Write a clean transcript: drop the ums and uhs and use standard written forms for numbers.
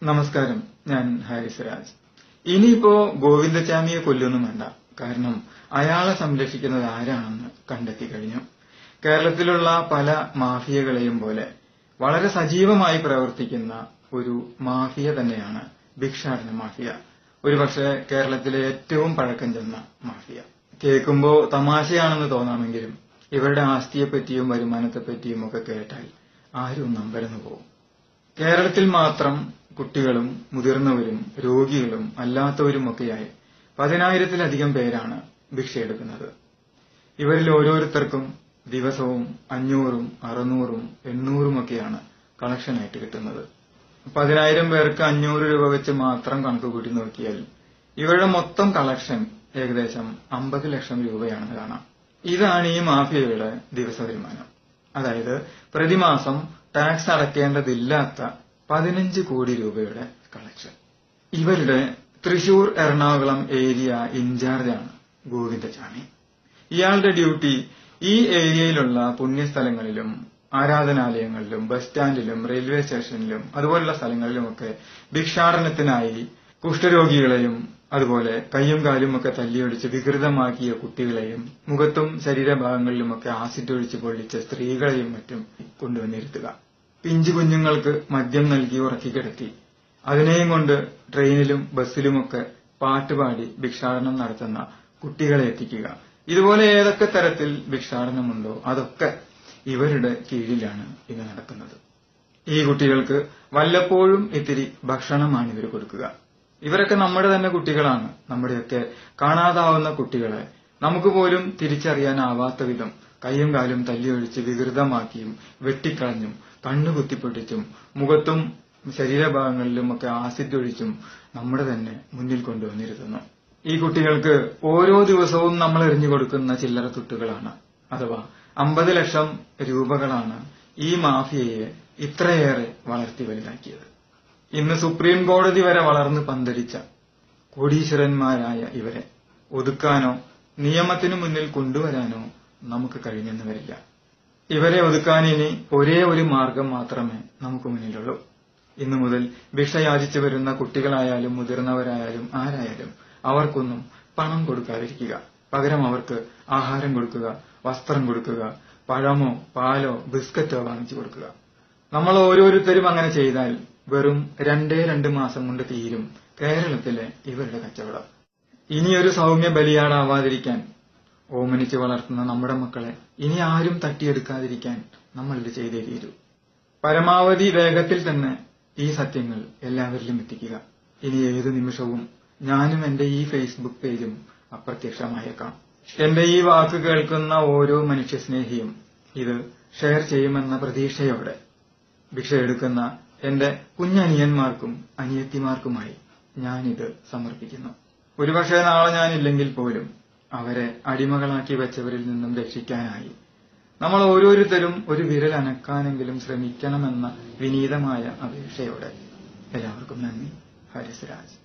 നമസ്കാരം, ഞാൻ ഹാരിസ് രാജ്. ഇനിയിപ്പോ ഗോവിന്ദച്ചാമിയെ കൊല്ലൊന്നും വേണ്ട. കാരണം അയാളെ സംരക്ഷിക്കുന്നത് ആരാണെന്ന് കണ്ടെത്തി കഴിഞ്ഞു. കേരളത്തിലുള്ള പല മാഫിയകളെയും പോലെ വളരെ സജീവമായി പ്രവർത്തിക്കുന്ന ഒരു മാഫിയ തന്നെയാണ് ഭിക്ഷാടന മാഫിയ. ഒരുപക്ഷെ കേരളത്തിലെ ഏറ്റവും പഴക്കം ചെന്ന മാഫിയ. കേൾക്കുമ്പോ തമാശയാണെന്ന് തോന്നാമെങ്കിലും ഇവരുടെ ആസ്തിയെപ്പറ്റിയും വരുമാനത്തെപ്പറ്റിയും ഒക്കെ കേട്ടാൽ ആരും നമ്പരന്നു പോകും. കേരളത്തിൽ മാത്രം കുട്ടികളും മുതിർന്നവരും രോഗികളും അല്ലാത്തവരുമൊക്കെയായി 10,000-ലധികം പേരാണ് ഭിക്ഷയെടുക്കുന്നത്. ഇവരിൽ ഓരോരുത്തർക്കും ദിവസവും 500-ഉം 600-ഉം 800-ഉം ഒക്കെയാണ് കളക്ഷനായിട്ട് കിട്ടുന്നത്. 10,000 പേർക്ക് 500 രൂപ വെച്ച് മാത്രം കണക്ക് കൂട്ടി നോക്കിയാൽ ഇവരുടെ മൊത്തം കളക്ഷൻ ഏകദേശം 50 ലക്ഷം രൂപയാണെന്ന് കാണാം. ഇതാണ് ഈ മാഫിയയുടെ ദിവസ വരുമാനം. അതായത് പ്രതിമാസം ടാക്സ് അടയ്ക്കേണ്ടതില്ലാത്ത 15 കോടി രൂപയുടെ കളക്ഷൻ. ഇവരുടെ തൃശൂർ എറണാകുളം ഏരിയ ഇൻചാർജാണ് ഗോവിന്ദച്ചാമി. ഇയാളുടെ ഡ്യൂട്ടി ഈ ഏരിയയിലുള്ള പുണ്യസ്ഥലങ്ങളിലും ആരാധനാലയങ്ങളിലും ബസ് സ്റ്റാൻഡിലും റെയിൽവേ സ്റ്റേഷനിലും അതുപോലുള്ള സ്ഥലങ്ങളിലുമൊക്കെ ഭിക്ഷാടനത്തിനായി കുഷ്ഠരോഗികളെയും അതുപോലെ കയ്യും കാലും ഒക്കെ തല്ലിയൊടിച്ച് വികൃതമാക്കിയ കുട്ടികളെയും മുഖത്തും ശരീരഭാഗങ്ങളിലുമൊക്കെ ആസിഡ് ഒഴിച്ച് പൊള്ളിച്ച സ്ത്രീകളെയും മറ്റും കൊണ്ടുവന്നിരുത്തുക. പിഞ്ചു കുഞ്ഞുങ്ങൾക്ക് മദ്യം നൽകി ഉറക്കിക്കിടത്തി അതിനെയും കൊണ്ട് ട്രെയിനിലും ബസ്സിലുമൊക്കെ പാട്ടുപാടി ഭിക്ഷാടനം നടത്തുന്ന കുട്ടികളെ എത്തിക്കുക. ഇതുപോലെ ഏതൊക്കെ തരത്തിൽ ഭിക്ഷാടനമുണ്ടോ അതൊക്കെ ഇവരുടെ കീഴിലാണ് ഇന്ന് നടക്കുന്നത്. ഈ കുട്ടികൾക്ക് വല്ലപ്പോഴും ഇത്തിരി ഭക്ഷണമാണ് ഇവർ കൊടുക്കുക. ഇവരൊക്കെ നമ്മുടെ തന്നെ കുട്ടികളാണ്. നമ്മുടെയൊക്കെ കാണാതാവുന്ന കുട്ടികളെ നമുക്ക് പോലും തിരിച്ചറിയാനാവാത്ത വിധം കയ്യും കാലും തല്ലിയൊഴിച്ച് വികൃതമാക്കിയും വെട്ടിക്കളഞ്ഞും കണ്ണു കുത്തിപ്പൊട്ടിച്ചും മുഖത്തും ശരീരഭാഗങ്ങളിലും ഒക്കെ ആസിഡ് ഒഴിച്ചും നമ്മുടെ തന്നെ മുന്നിൽ കൊണ്ടുവന്നിരുത്തുന്നു. ഈ കുട്ടികൾക്ക് ഓരോ ദിവസവും നമ്മൾ എറിഞ്ഞു കൊടുക്കുന്ന ചില്ലറ തുട്ടുകളാണ്, അഥവാ 50 ലക്ഷം രൂപകളാണ് ഈ മാഫിയയെ ഇത്രയേറെ വളർത്തി വലുതാക്കിയത്. ഇന്ന് സുപ്രീം കോടതി വരെ വളർന്ന് പന്തലിച്ച കോടീശ്വരന്മാരായ ഇവരെ ഒതുക്കാനോ നിയമത്തിനു മുന്നിൽ കൊണ്ടുവരാനോ നമുക്ക് കഴിഞ്ഞെന്ന് വരില്ല. ഇവരെ ഒതുക്കാൻ ഇനി ഒരേ ഒരു മാർഗം മാത്രമേ നമുക്ക് മുന്നിലുള്ളൂ. ഇന്നു മുതൽ ഭിക്ഷ യാചിച്ചു വരുന്ന കുട്ടികളായാലും മുതിർന്നവരായാലും ആരായാലും അവർക്കൊന്നും പണം കൊടുക്കാതിരിക്കുക. പകരം അവർക്ക് ആഹാരം കൊടുക്കുക, വസ്ത്രം കൊടുക്കുക, പഴമോ പാലോ ബിസ്ക്കറ്റോ വാങ്ങിച്ചു കൊടുക്കുക. നമ്മൾ ഓരോരുത്തരും അങ്ങനെ ചെയ്താൽ വെറും 2 മാസം കൊണ്ട് തീരും കേരളത്തിലെ ഇവരുടെ കച്ചവടം. ഇനിയൊരു സൗമ്യ ബലിയാടാവാതിരിക്കാൻ ഓമനിച്ച് വളർത്തുന്ന നമ്മുടെ മക്കളെ ഇനി ആരും തട്ടിയെടുക്കാതിരിക്കാൻ നമ്മൾ ഇത് ചെയ്തേ തീരൂ. പരമാവധി വേഗത്തിൽ തന്നെ ഈ സത്യങ്ങൾ എല്ലാവരിലും എത്തിക്കുക. ഇനി ഏതു നിമിഷവും ഞാനും എന്റെ ഈ ഫേസ്ബുക്ക് പേജും അപ്രത്യക്ഷമായേക്കാം. എന്റെ ഈ വാക്ക് കേൾക്കുന്ന ഓരോ മനുഷ്യസ്നേഹിയും ഇത് ഷെയർ ചെയ്യുമെന്ന പ്രതീക്ഷയോടെ ഭിക്ഷയെടുക്കുന്ന എന്റെ കുഞ്ഞനിയന്മാർക്കും അനിയത്തിമാർക്കുമായി ഞാനിത് സമർപ്പിക്കുന്നു. ഒരുപക്ഷെ നാളെ ഞാനില്ലെങ്കിൽ പോലും അവരെ അടിമകളാക്കി വെച്ചവരിൽ നിന്നും രക്ഷിക്കാനായി നമ്മൾ ഓരോരുത്തരും ഒരു വിരൽ അനക്കാനെങ്കിലും ശ്രമിക്കണമെന്ന വിനീതമായ അപേക്ഷയോടെ എല്ലാവർക്കും നന്ദി. ഹാരിസ് രാജ്.